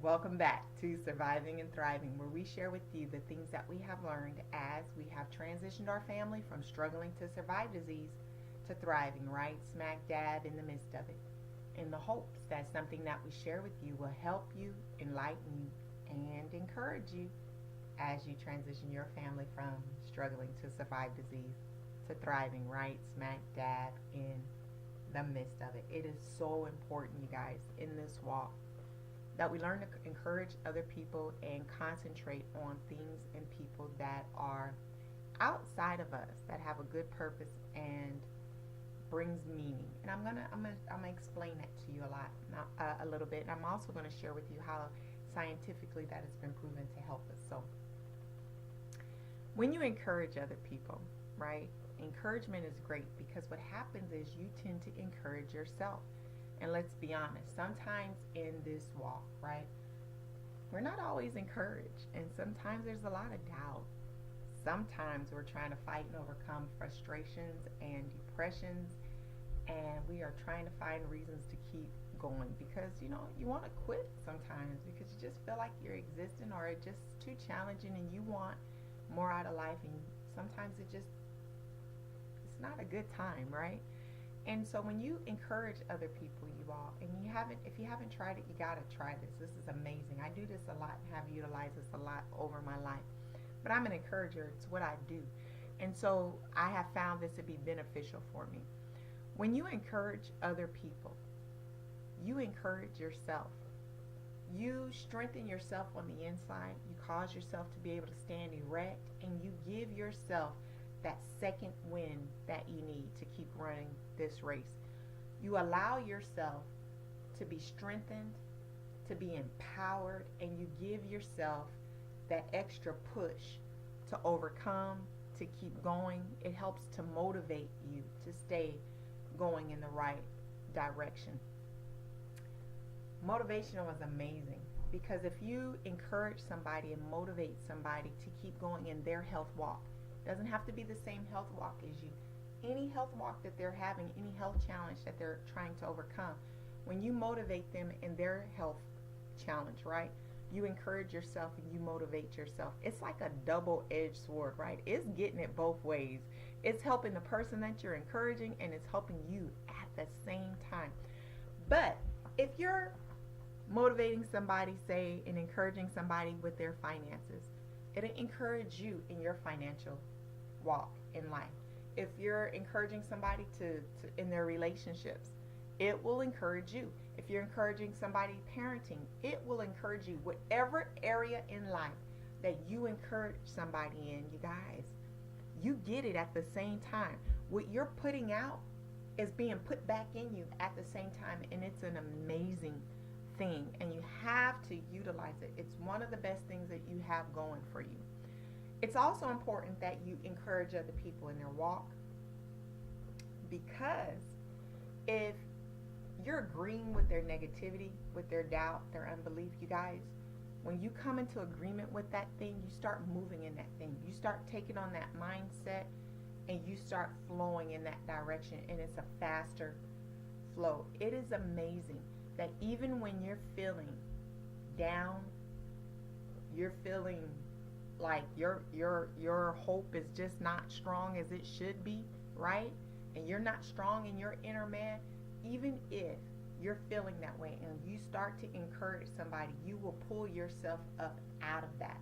Welcome back to Surviving and Thriving, where we share with you the things that we have learned as we have transitioned our family from struggling to survive disease to thriving right smack dab in the midst of it, in the hopes that something that we share with you will help you, enlighten you, and encourage you as you transition your family from struggling to survive disease to thriving right smack dab in the midst of it. It is so important, you guys, in this walk that we learn to encourage other people and concentrate on things and people that are outside of us, that have a good purpose and brings meaning. And I'm gonna explain that to you a little bit. And I'm also gonna share with you how scientifically that has been proven to help us. So when you encourage other people, right? Encouragement is great because what happens is you tend to encourage yourself. And let's be honest, sometimes in this walk, right, we're not always encouraged. And sometimes there's a lot of doubt. Sometimes we're trying to fight and overcome frustrations and depressions. And we are trying to find reasons to keep going because, you want to quit sometimes because you just feel like you're existing or it's just too challenging and you want more out of life. And sometimes it's not a good time, right? And so when you encourage other people, you all, and if you haven't tried it, you gotta try this. This is amazing. I do this a lot and have utilized this a lot over my life. But I'm an encourager. It's what I do. And so I have found this to be beneficial for me. When you encourage other people, you encourage yourself. You strengthen yourself on the inside. You cause yourself to be able to stand erect, and you give yourself that second wind that you need to keep running this race. You allow yourself to be strengthened, to be empowered, and you give yourself that extra push to overcome, to keep going. It helps to motivate you to stay going in the right direction. Motivation was amazing because if you encourage somebody and motivate somebody to keep going in their health walk, doesn't have to be the same health walk as you. Any health walk that they're having, any health challenge that they're trying to overcome, when you motivate them in their health challenge, right? You encourage yourself and you motivate yourself. It's like a double-edged sword, right? It's getting it both ways. It's helping the person that you're encouraging and it's helping you at the same time. But if you're motivating somebody, say, and encouraging somebody with their finances, it'll encourage you in your financial walk in life. If you're encouraging somebody to in their relationships, it will encourage you. If you're encouraging somebody parenting, it will encourage you. Whatever area in life that you encourage somebody in, you guys, you get it at the same time. What you're putting out is being put back in you at the same time, and it's an amazing thing, and you have to utilize it. It's one of the best things that you have going for you. It's also important that you encourage other people in their walk, because if you're agreeing with their negativity, with their doubt, their unbelief, you guys, when you come into agreement with that thing, you start moving in that thing. You start taking on that mindset and you start flowing in that direction, and it's a faster flow. It is amazing that even when you're feeling down, you're feeling like your hope is just not strong as it should be, right? And you're not strong in your inner man, even if you're feeling that way and you start to encourage somebody, you will pull yourself up out of that,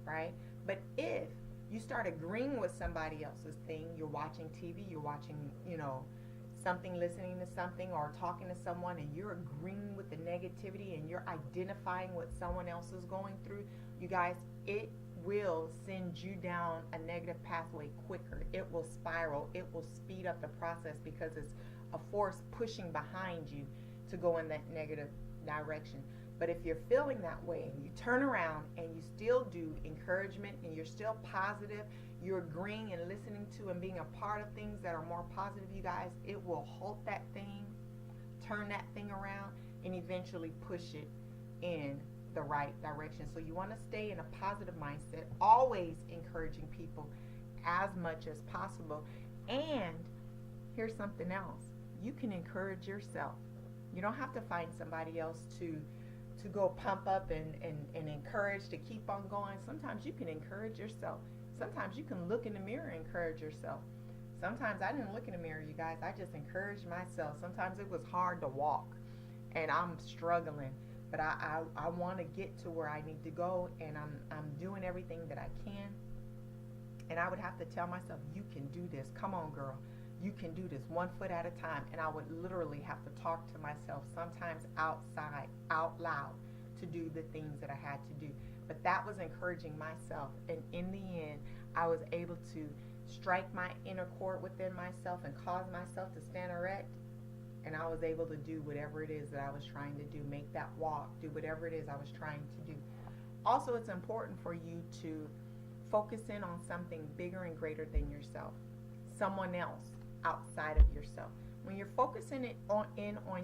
right? But if you start agreeing with somebody else's thing, you're watching TV, you're watching, something, listening to something, or talking to someone, and you're agreeing with the negativity and you're identifying what someone else is going through, you guys, it will send you down a negative pathway quicker. It will spiral. It will speed up the process because it's a force pushing behind you to go in that negative direction. But if you're feeling that way and you turn around and you still do encouragement and you're still positive, you're agreeing and listening to and being a part of things that are more positive, you guys, it will halt that thing, turn that thing around, and eventually push it in the right direction. So you want to stay in a positive mindset, always encouraging people as much as possible. And here's something else. You can encourage yourself. You don't have to find somebody else to to go pump up and encourage to keep on going. Sometimes you can encourage yourself. Sometimes you can look in the mirror and encourage yourself. Sometimes I didn't look in the mirror, you guys. I just encouraged myself. Sometimes it was hard to walk and I'm struggling, but I want to get to where I need to go, and I'm doing everything that I can. And I would have to tell myself, you can do this. Come on, girl. You can do this, 1 foot at a time. And I would literally have to talk to myself, sometimes outside, out loud, to do the things that I had to do. But that was encouraging myself. And in the end, I was able to strike my inner chord within myself and cause myself to stand erect. And I was able to do whatever it is that I was trying to do, make that walk, do whatever it is I was trying to do. Also, it's important for you to focus in on something bigger and greater than yourself, someone else outside of yourself. When you're focusing it on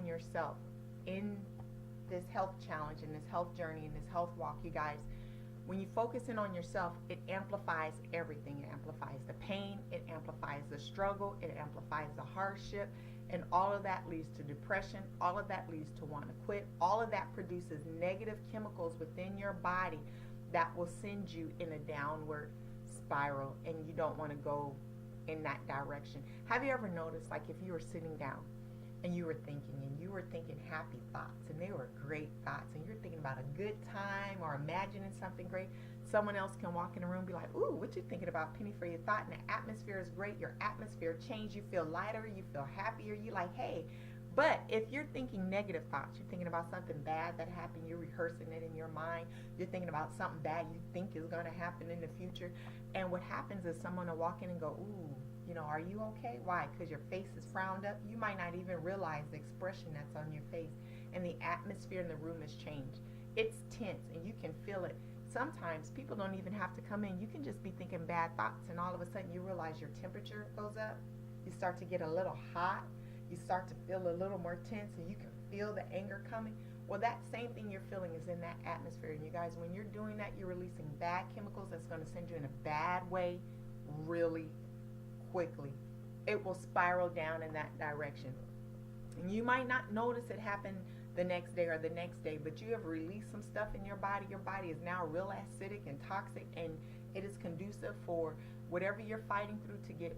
yourself in this health challenge, in this health journey, in this health walk, you guys, when you focus in on yourself, it amplifies everything. It amplifies the pain, it amplifies the struggle, it amplifies the hardship, and all of that leads to depression. All of that leads to want to quit. All of that produces negative chemicals within your body that will send you in a downward spiral, and you don't want to go in that direction. Have you ever noticed, like, if you were sitting down and you were thinking happy thoughts, and they were great thoughts, and you're thinking about a good time or imagining something great, someone else can walk in the room and be like, ooh, what you thinking about, Penny, for your thought? And the atmosphere is great. Your atmosphere changed. You feel lighter. You feel happier. You like, hey. But if you're thinking negative thoughts, you're thinking about something bad that happened, you're rehearsing it in your mind, you're thinking about something bad you think is going to happen in the future, and what happens is someone will walk in and go, ooh, are you okay? Why? Because your face is frowned up. You might not even realize the expression that's on your face, and the atmosphere in the room has changed. It's tense, and you can feel it. Sometimes people don't even have to come in. You can just be thinking bad thoughts, and all of a sudden you realize your temperature goes up. You start to get a little hot. You start to feel a little more tense, and you can feel the anger coming. Well, that same thing you're feeling is in that atmosphere. And you guys, when you're doing that, you're releasing bad chemicals that's going to send you in a bad way really quickly. It will spiral down in that direction. And you might not notice it happen the next day or the next day, but you have released some stuff in your body. Your body is now real acidic and toxic, and it is conducive for whatever you're fighting to get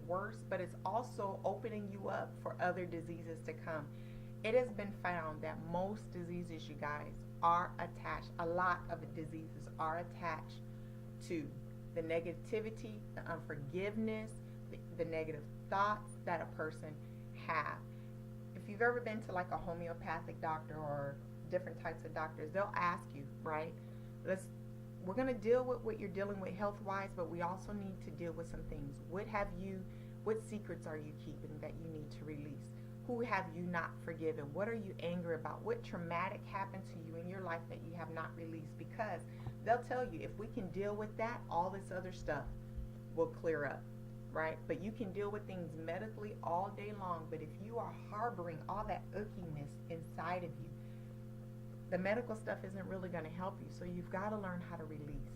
worse, but it's also opening you up for other diseases to come. It has been found that most diseases, you guys, are attached, a lot of diseases are attached to the negativity, the unforgiveness, the negative thoughts that a person have. If you've ever been to like a homeopathic doctor or different types of doctors, they'll ask you, right, we're going to deal with what you're dealing with health-wise, but we also need to deal with some things. What secrets are you keeping that you need to release? Who have you not forgiven? What are you angry about? What traumatic happened to you in your life that you have not released? Because they'll tell you, if we can deal with that, all this other stuff will clear up, right? But you can deal with things medically all day long, but if you are harboring all that ickiness inside of you, the medical stuff isn't really going to help you. So you've got to learn how to release.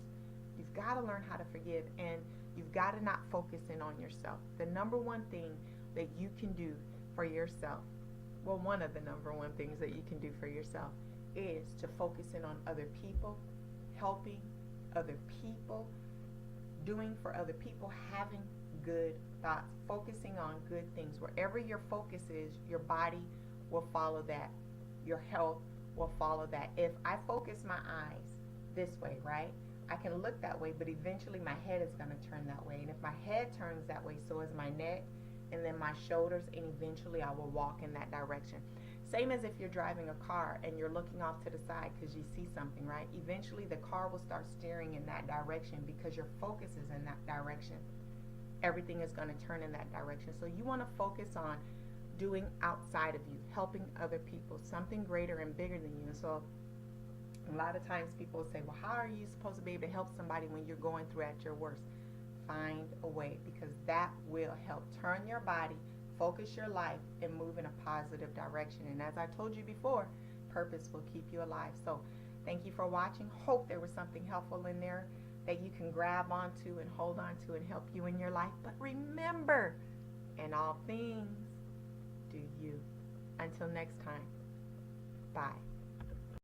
You've got to learn how to forgive, and you've got to not focus in on yourself. The number one thing that you can do for yourself, well, one of the number one things that you can do for yourself is to focus in on other people, helping other people, doing for other people, having good thoughts, focusing on good things. Wherever your focus is, your body will follow that. Your health will follow that. If I focus my eyes this way, right, I can look that way, but eventually my head is going to turn that way. And if my head turns that way, so is my neck, and then my shoulders, and eventually I will walk in that direction. Same as if you're driving a car and you're looking off to the side because you see something, right? Eventually the car will start steering in that direction because your focus is in that direction. Everything is going to turn in that direction. So you want to focus on doing outside of you, helping other people, something greater and bigger than you. And so a lot of times people say, well, how are you supposed to be able to help somebody when you're going through at your worst? Find a way, because that will help turn your body, focus your life, and move in a positive direction. And as I told you before, purpose will keep you alive. So thank you for watching. Hope there was something helpful in there that you can grab onto and hold on to and help you in your life. But remember, in all things, do you. Until next time, bye.